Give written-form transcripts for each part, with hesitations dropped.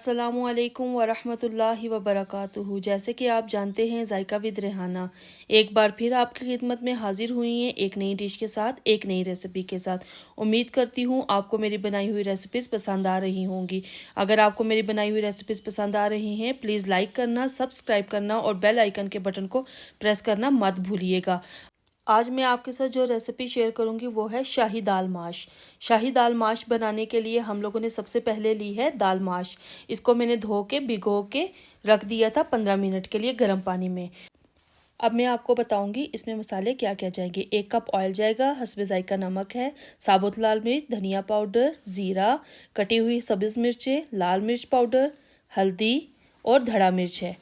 अस्सलामुअलैकुम वरहमतुल्लाहि वबरकातुहू। जैसे कि आप जानते हैं, जायका विद रेहाना एक बार फिर आपकी खिदमत में हाजिर हुई हैं एक नई डिश के साथ, एक नई रेसिपी के साथ। उम्मीद करती हूँ आपको मेरी बनाई हुई रेसिपीज़ पसंद आ रही होंगी। अगर आपको मेरी बनाई हुई रेसिपीज़ पसंद आ रही हैं, प्लीज़ लाइक करना, सब्सक्राइब करना और बेल आइकन के बटन को प्रेस करना मत भूलिएगा। आज मैं आपके साथ जो रेसिपी शेयर करूंगी वो है शाही दाल माश। शाही दाल माश बनाने के लिए हम लोगों ने सबसे पहले ली है दाल माश। इसको मैंने धो के भिगो के रख दिया था 15 मिनट के लिए गर्म पानी में। अब मैं आपको बताऊंगी इसमें मसाले क्या क्या जाएंगे। 1 कप ऑयल जाएगा, हस्बे जायका नमक है, साबुत लाल मिर्च, धनिया पाउडर, ज़ीरा, कटी हुई सब्ज़ मिर्चें, लाल मिर्च पाउडर, हल्दी और धड़ा मिर्च है।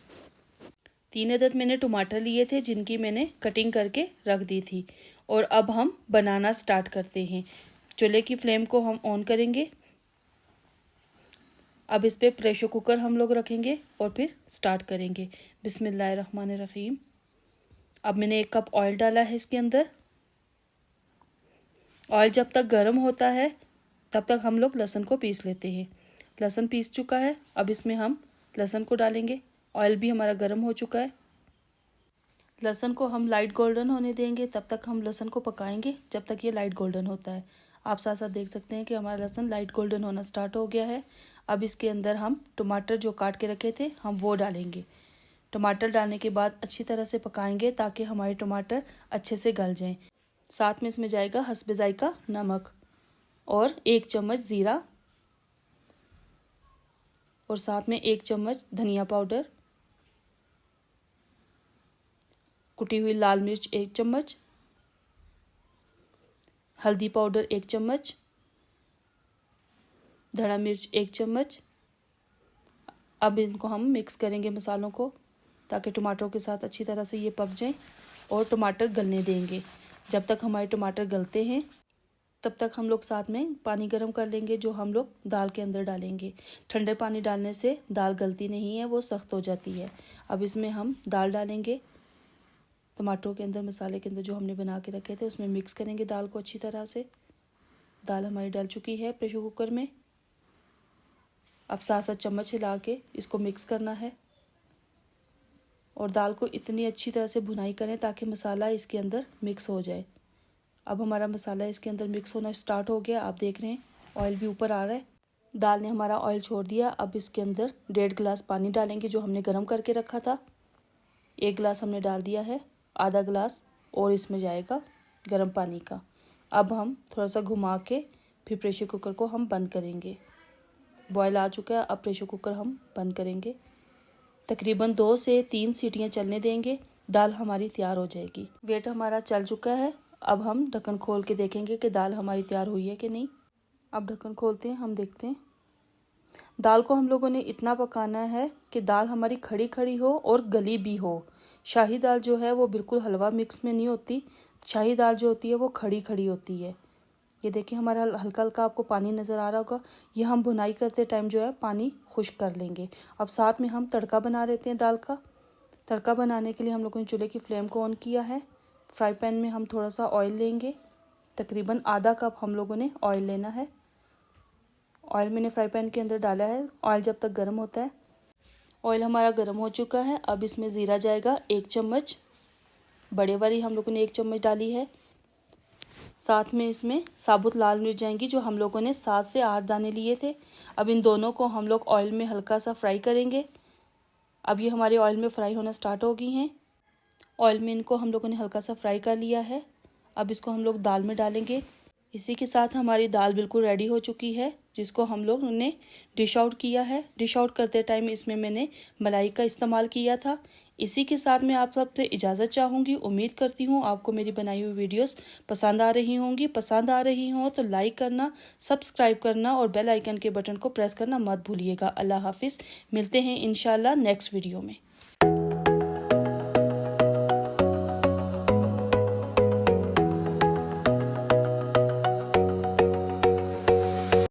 3 अदद मैंने टमाटर लिए थे जिनकी मैंने कटिंग करके रख दी थी। और अब हम बनाना स्टार्ट करते हैं। चूल्हे की फ्लेम को हम ऑन करेंगे। अब इस पे प्रेशर कुकर हम लोग रखेंगे और फिर स्टार्ट करेंगे। बिस्मिल्लाहिर्रहमानिर्रहीम। अब मैंने 1 कप ऑयल डाला है इसके अंदर। ऑयल जब तक गर्म होता है तब तक हम लोग लहसुन को पीस लेते हैं। लहसुन पीस चुका है, अब इसमें हम लहसुन को डालेंगे। ऑयल भी हमारा गर्म हो चुका है। लहसुन को हम लाइट गोल्डन होने देंगे, तब तक हम लहसुन को पकाएंगे जब तक ये लाइट गोल्डन होता है। आप साथ साथ देख सकते हैं कि हमारा लहसुन लाइट गोल्डन होना स्टार्ट हो गया है। अब इसके अंदर हम टमाटर जो काट के रखे थे हम वो डालेंगे। टमाटर डालने के बाद अच्छी तरह से पकाएंगे ताकि हमारे टमाटर अच्छे से गल जाएं। साथ में इसमें जाएगा हस्बे जायका नमक और 1 चम्मच ज़ीरा और साथ में 1 चम्मच धनिया पाउडर, कुटी हुई लाल मिर्च 1 चम्मच, हल्दी पाउडर 1 चम्मच, धड़ा मिर्च 1 चम्मच। अब इनको हम मिक्स करेंगे मसालों को ताकि टमाटरों के साथ अच्छी तरह से ये पक जाएं और टमाटर गलने देंगे। जब तक हमारे टमाटर गलते हैं तब तक हम लोग साथ में पानी गर्म कर लेंगे जो हम लोग दाल के अंदर डालेंगे। ठंडे पानी डालने से दाल गलती नहीं है, वो सख्त हो जाती है। अब इसमें हम दाल डालेंगे। टमाटरों के अंदर, मसाले के अंदर जो हमने बना के रखे थे उसमें मिक्स करेंगे दाल को अच्छी तरह से। दाल हमारी डल चुकी है प्रेशर कुकर में। अब 7-7 चम्मच हिला के इसको मिक्स करना है और दाल को इतनी अच्छी तरह से भुनाई करें ताकि मसाला इसके अंदर मिक्स हो जाए। अब हमारा मसाला इसके अंदर मिक्स होना स्टार्ट हो गया। आप देख रहे हैं ऑयल भी ऊपर आ रहा है। दाल ने हमारा ऑयल छोड़ दिया। अब इसके अंदर 1.5 गिलास पानी डालेंगे जो हमने गर्म करके रखा था। 1 गिलास हमने डाल दिया है, आधा गिलास और इसमें जाएगा गर्म पानी का। अब हम थोड़ा सा घुमा के फिर प्रेशर कुकर को हम बंद करेंगे। बॉयल आ चुका है, अब प्रेशर कुकर हम बंद करेंगे। तकरीबन 2 से 3 सीटियां चलने देंगे, दाल हमारी तैयार हो जाएगी। वेट हमारा चल चुका है। अब हम ढक्कन खोल के देखेंगे कि दाल हमारी तैयार हुई है कि नहीं। अब ढक्कन खोलते हैं, हम देखते हैं। दाल को हम लोगों ने इतना पकाना है कि दाल हमारी खड़ी खड़ी हो और गली भी हो। शाही दाल जो है वो बिल्कुल हलवा मिक्स में नहीं होती। शाही दाल जो होती है वो खड़ी खड़ी होती है। ये देखिए हमारा हल्का हल्का आपको पानी नज़र आ रहा होगा। ये हम भुनाई करते टाइम जो है पानी खुश्क कर लेंगे। अब साथ में हम तड़का बना लेते हैं दाल का। तड़का बनाने के लिए हम लोगों ने चूल्हे की फ्लेम को ऑन किया है। फ्राई पैन में हम थोड़ा सा ऑयल लेंगे। तकरीबन आधा कप हम लोगों ने ऑयल लेना है। ऑयल मैंने फ्राई पैन के अंदर डाला है। ऑयल जब तक गर्म होता है। ऑयल हमारा गर्म हो चुका है। अब इसमें ज़ीरा जाएगा 1 चम्मच, बड़े वाली हम लोगों ने 1 चम्मच डाली है। साथ में इसमें साबुत लाल मिर्च जाएंगी जो हम लोगों ने 7 से 8 दाने लिए थे। अब इन दोनों को हम लोग ऑयल में हल्का सा फ्राई करेंगे। अब ये हमारे ऑयल में फ्राई होना स्टार्ट हो गई हैं। ऑयल में इनको हम लोगों ने हल्का सा फ्राई कर लिया है। अब इसको हम लोग दाल में डालेंगे। इसी के साथ हमारी दाल बिल्कुल रेडी हो चुकी है जिसको हम लोग ने डिश आउट किया है। डिश आउट करते टाइम इसमें मैंने मलाई का इस्तेमाल किया था। इसी के साथ मैं आप सबसे इजाज़त चाहूँगी। उम्मीद करती हूँ आपको मेरी बनाई हुई वीडियोस पसंद आ रही होंगी। पसंद आ रही हों तो लाइक करना, सब्सक्राइब करना और बेल आइकन के बटन को प्रेस करना मत भूलिएगा। अल्लाह हाफिज़। मिलते हैं इंशाल्लाह नेक्स्ट वीडियो में।